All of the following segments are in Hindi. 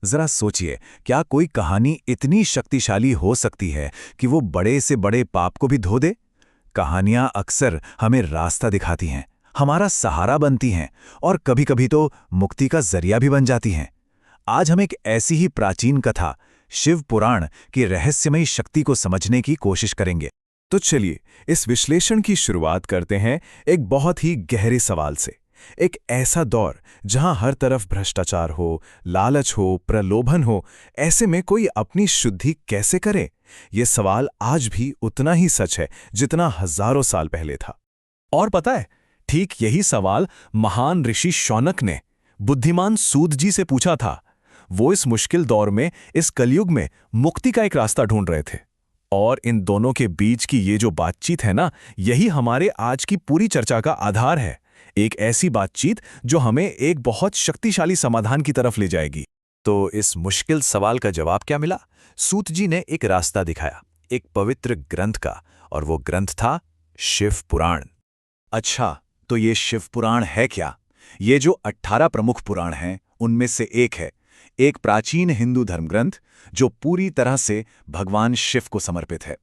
जरा सोचिए, क्या कोई कहानी इतनी शक्तिशाली हो सकती है कि वो बड़े से बड़े पाप को भी धो दे? कहानियां अक्सर हमें रास्ता दिखाती हैं, हमारा सहारा बनती हैं और कभी-कभी तो मुक्ति का जरिया भी बन जाती हैं। आज हम एक ऐसी ही प्राचीन कथा, शिव पुराण की रहस्यमयी शक्ति को समझने की कोशिश करेंगे। तो चलिए, इस विश्लेषण की शुरुआत करते हैं एक बहुत ही गहरे सवाल से। एक ऐसा दौर जहां हर तरफ भ्रष्टाचार हो, लालच हो, प्रलोभन हो, ऐसे में कोई अपनी शुद्धि कैसे करे? ये सवाल आज भी उतना ही सच है जितना हजारों साल पहले था। और पता है, ठीक यही सवाल महान ऋषि शौनक ने बुद्धिमान सूत जी से पूछा था। वो इस मुश्किल दौर में, इस कलयुग में मुक्ति का एक रास्ता ढूंढ रहे थे। और इन दोनों के बीच की ये जो बातचीत है ना, यही हमारे आज की पूरी चर्चा का आधार है। एक ऐसी बातचीत जो हमें एक बहुत शक्तिशाली समाधान की तरफ ले जाएगी। तो इस मुश्किल सवाल का जवाब क्या मिला? सूत जी ने एक रास्ता दिखाया, एक पवित्र ग्रंथ का, और वो ग्रंथ था शिव पुराण। अच्छा, तो ये शिव पुराण है क्या? ये जो 18 प्रमुख पुराण हैं, उनमें से एक है। एक प्राचीन हिंदू धर्मग्रंथ जो पूरी तरह से भगवान शिव को समर्पित है।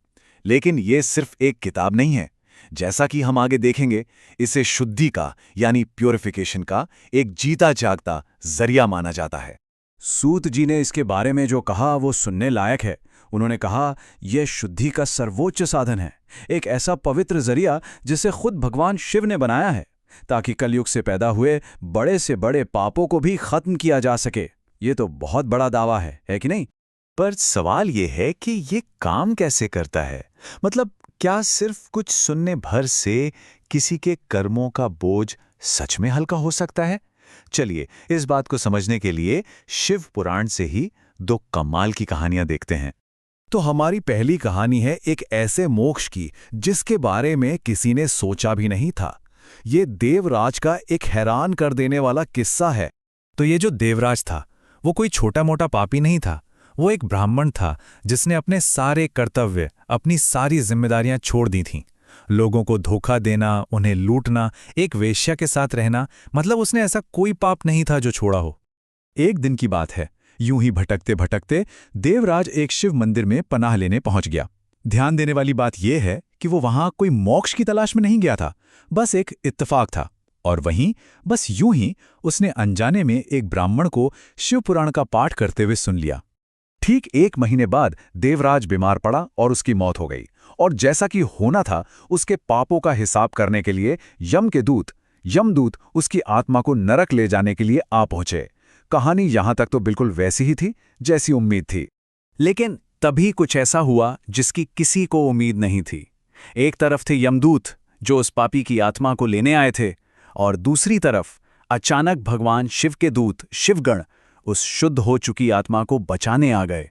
लेकिन ये सिर्फ एक किताब नहीं है। जैसा कि हम आगे देखेंगे, इसे शुद्धि का यानी प्योरिफिकेशन का एक जीता जागता जरिया माना जाता है। सूत जी ने इसके बारे में जो कहा वो सुनने लायक है। उन्होंने कहा, यह शुद्धि का सर्वोच्च साधन है, एक ऐसा पवित्र जरिया जिसे खुद भगवान शिव ने बनाया है, ताकि कलयुग से पैदा हुए बड़े से बड़े पापों को भी खत्म किया जा सके। ये तो बहुत बड़ा दावा है कि नहीं? पर सवाल ये है कि ये काम कैसे करता है? मतलब क्या सिर्फ कुछ सुनने भर से किसी के कर्मों का बोझ सच में हल्का हो सकता है? चलिए, इस बात को समझने के लिए शिव पुराण से ही दो कमाल की कहानियां देखते हैं। तो हमारी पहली कहानी है एक ऐसे मोक्ष की जिसके बारे में किसी ने सोचा भी नहीं था। ये देवराज का एक हैरान कर देने वाला किस्सा है। तो ये जो देवराज था, वो कोई छोटा मोटा पापी नहीं था। वो एक ब्राह्मण था जिसने अपने सारे कर्तव्य, अपनी सारी जिम्मेदारियां छोड़ दी थीं। लोगों को धोखा देना, उन्हें लूटना, एक वेश्या के साथ रहना, मतलब उसने ऐसा कोई पाप नहीं था जो छोड़ा हो। एक दिन की बात है, यूं ही भटकते भटकते देवराज एक शिव मंदिर में पनाह लेने पहुंच गया। ध्यान देने वाली बात यह है कि वो वहां कोई मोक्ष की तलाश में नहीं गया था, बस एक इत्तेफाक था। और वहीं बस यूं ही उसने अनजाने में एक ब्राह्मण को शिव पुराण का पाठ करते हुए सुन लिया। ठीक 1 महीने बाद देवराज बीमार पड़ा और उसकी मौत हो गई। और जैसा कि होना था, उसके पापों का हिसाब करने के लिए यमदूत उसकी आत्मा को नरक ले जाने के लिए आ पहुंचे। कहानी यहां तक तो बिल्कुल वैसी ही थी जैसी उम्मीद थी। लेकिन तभी कुछ ऐसा हुआ जिसकी किसी को उम्मीद नहीं थी। एक तरफ थे यमदूत जो उस पापी की आत्मा को लेने आए थे, और दूसरी तरफ अचानक भगवान शिव के दूत शिवगण उस शुद्ध हो चुकी आत्मा को बचाने आ गए।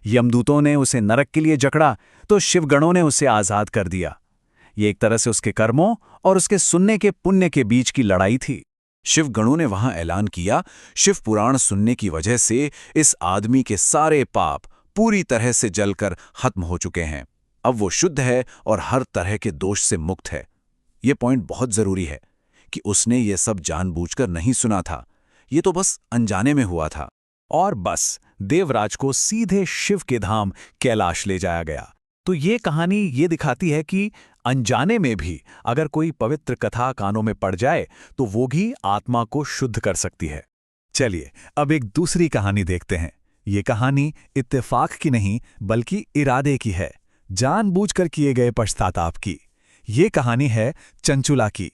यमदूतों ने उसे नरक के लिए जकड़ा तो शिवगणों ने उसे आजाद कर दिया। ये एक तरह से उसके कर्मों और उसके सुनने के पुण्य के बीच की लड़ाई थी। शिवगणों ने वहां ऐलान किया, शिव पुराण सुनने की वजह से इस आदमी के सारे पाप पूरी तरह से जलकर खत्म हो चुके हैं। अब वो शुद्ध है और हर तरह के दोष से मुक्त है। ये पॉइंट बहुत जरूरी है कि उसने ये सब जानबूझकर नहीं सुना था, ये तो बस अनजाने में हुआ था। और बस देवराज को सीधे शिव के धाम कैलाश ले जाया गया। तो ये कहानी ये दिखाती है कि अनजाने में भी अगर कोई पवित्र कथा कानों में पड़ जाए तो वो भी आत्मा को शुद्ध कर सकती है। चलिए, अब एक दूसरी कहानी देखते हैं। ये कहानी इत्तेफाक की नहीं बल्कि इरादे की है, जानबूझकर किए गए पश्चाताप की। ये कहानी है चंचुला की।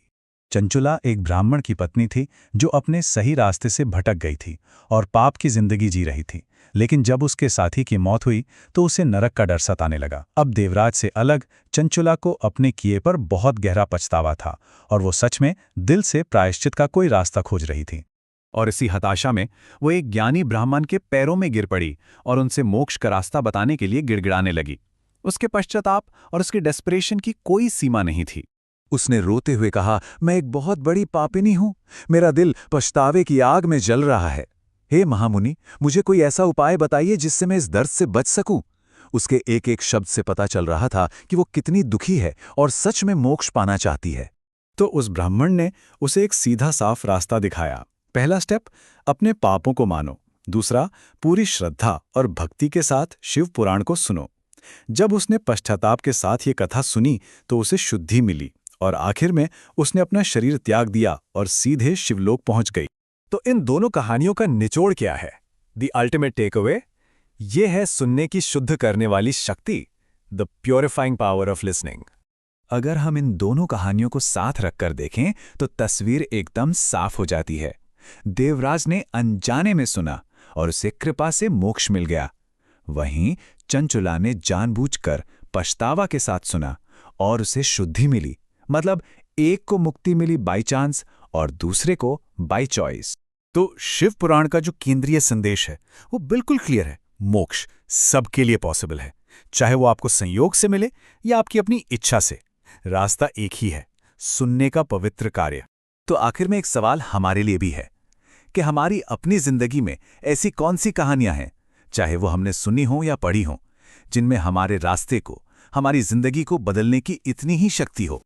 चंचुला एक ब्राह्मण की पत्नी थी जो अपने सही रास्ते से भटक गई थी और पाप की जिंदगी जी रही थी। लेकिन जब उसके साथी की मौत हुई तो उसे नरक का डर सताने लगा। अब देवराज से अलग चंचुला को अपने किए पर बहुत गहरा पछतावा था और वो सच में दिल से प्रायश्चित का कोई रास्ता खोज रही थी। और इसी हताशा में वो एक ज्ञानी ब्राह्मण के पैरों में गिर पड़ी और उनसे मोक्ष का रास्ता बताने के लिए गिड़गिड़ाने लगी। उसके पश्चाताप और उसके डेस्परेशन की कोई सीमा नहीं थी। उसने रोते हुए कहा, मैं एक बहुत बड़ी पापिनी हूं, मेरा दिल पछतावे की आग में जल रहा है। हे महामुनि, मुझे कोई ऐसा उपाय बताइए जिससे मैं इस दर्द से बच सकूं। उसके एक एक शब्द से पता चल रहा था कि वो कितनी दुखी है और सच में मोक्ष पाना चाहती है। तो उस ब्राह्मण ने उसे एक सीधा साफ रास्ता दिखाया। पहला स्टेप, अपने पापों को मानो। दूसरा, पूरी श्रद्धा और भक्ति के साथ शिव पुराण को सुनो। जब उसने पश्चाताप के साथ ये कथा सुनी तो उसे शुद्धि मिली और आखिर में उसने अपना शरीर त्याग दिया और सीधे शिवलोक पहुंच गई। तो इन दोनों कहानियों का निचोड़ क्या है? द अल्टीमेट टेक अवे ये है सुनने की शुद्ध करने वाली शक्ति, the purifying power of listening. अगर हम इन दोनों कहानियों को साथ रखकर देखें तो तस्वीर एकदम साफ हो जाती है। देवराज ने अनजाने में सुना और उसे कृपा से मोक्ष मिल गया। वहीं चंचुला ने जानबूझकर पछतावा के साथ सुना और उसे शुद्धि मिली। मतलब एक को मुक्ति मिली बाई चांस और दूसरे को बाई चॉइस। तो शिव पुराण का जो केंद्रीय संदेश है वो बिल्कुल क्लियर है। मोक्ष सबके लिए पॉसिबल है, चाहे वो आपको संयोग से मिले या आपकी अपनी इच्छा से। रास्ता एक ही है, सुनने का पवित्र कार्य। तो आखिर में एक सवाल हमारे लिए भी है कि हमारी अपनी जिंदगी में ऐसी कौन सी कहानियां हैं, चाहे वो हमने सुनी हो या पढ़ी हो, जिनमें हमारे रास्ते को, हमारी जिंदगी को बदलने की इतनी ही शक्ति हो।